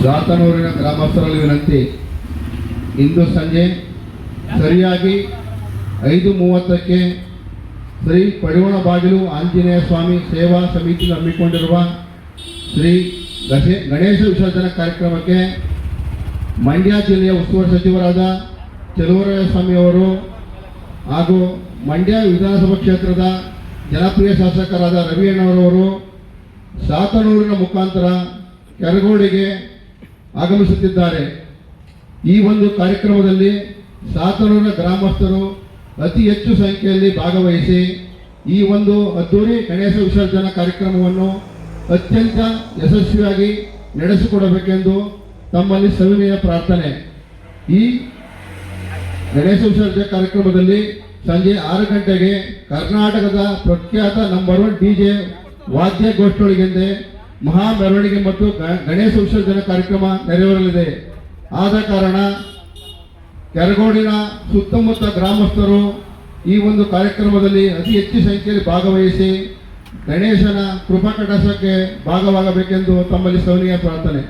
ದಾತನೂರಿನ ಗ್ರಾಮಸ್ಥರಲ್ಲಿ ವಿನಂತಿ, ಇಂದು ಸಂಜೆ ಸರಿಯಾಗಿ 5:30ಕ್ಕೆ ಶ್ರೀ ಪಡಿವಣ ಬಾಗಿಲು ಆಂಜನೇಯ ಸ್ವಾಮಿ ಸೇವಾ ಸಮಿತಿ ಹಮ್ಮಿಕೊಂಡಿರುವ ಶ್ರೀ ಗಣೇಶ ವಿಸರ್ಜನಾ ಕಾರ್ಯಕ್ರಮಕ್ಕೆ ಮಂಡ್ಯ ಜಿಲ್ಲೆಯ ಉಸ್ತುವಾರಿ ಸಚಿವರಾದ ಚಲುವರಾಯ ಸ್ವಾಮಿಯವರು ಹಾಗೂ ಮಂಡ್ಯ ವಿಧಾನಸಭಾ ಕ್ಷೇತ್ರದ ಜನಪ್ರಿಯ ಶಾಸಕರಾದ ರವಿಯಣ್ಣವರವರು ಸಾತನೂರಿನ ಮುಖಾಂತರ ಕೆರಗೋಡಿಗೆ ಆಗಮಿಸುತ್ತಿದ್ದಾರೆ. ಈ ಒಂದು ಕಾರ್ಯಕ್ರಮದಲ್ಲಿ ಸಾತನೂರಿನ ಗ್ರಾಮಸ್ಥರು ಅತಿ ಹೆಚ್ಚು ಸಂಖ್ಯೆಯಲ್ಲಿ ಭಾಗವಹಿಸಿ ಈ ಒಂದು ಅದ್ದೂರಿ ಗಣೇಶ ವಿಸರ್ಜನಾ ಕಾರ್ಯಕ್ರಮವನ್ನು ಅತ್ಯಂತ ಯಶಸ್ವಿಯಾಗಿ ನಡೆಸಿಕೊಡಬೇಕೆಂದು ತಮ್ಮಲ್ಲಿ ಸವಿನಯ ಪ್ರಾರ್ಥನೆ. ಈ ಗಣೇಶ ವಿಸರ್ಜನಾ ಕಾರ್ಯಕ್ರಮದಲ್ಲಿ ಸಂಜೆ 6 ಗಂಟೆಗೆ ಕರ್ನಾಟಕದ ಪ್ರಖ್ಯಾತ ನಂಬರ್ 1 DJ ವಾದ್ಯಗೋಷ್ಠಿಗಳಿಂದ ಮಹಾ ಮೆರವಣಿಗೆ ಮತ್ತು ಗಣೇಶ ವಿಸರ್ಜನಾ ಕಾರ್ಯಕ್ರಮ ನೆರವೇರಲಿದೆ. ಆದ ಕಾರಣ ಕೆರಗೋಡಿನ ಸುತ್ತಮುತ್ತ ಗ್ರಾಮಸ್ಥರು ಈ ಒಂದು ಕಾರ್ಯಕ್ರಮದಲ್ಲಿ ಅತಿ ಹೆಚ್ಚು ಸಂಖ್ಯೆಯಲ್ಲಿ ಭಾಗವಹಿಸಿ ಗಣೇಶನ ಕೃಪಾ ಕಟಾಕ್ಷಕ್ಕೆ ಭಾಗವಾಗಬೇಕೆಂದು ತಮ್ಮಲ್ಲಿ ಸವಿನಯ ಪ್ರಾರ್ಥನೆ.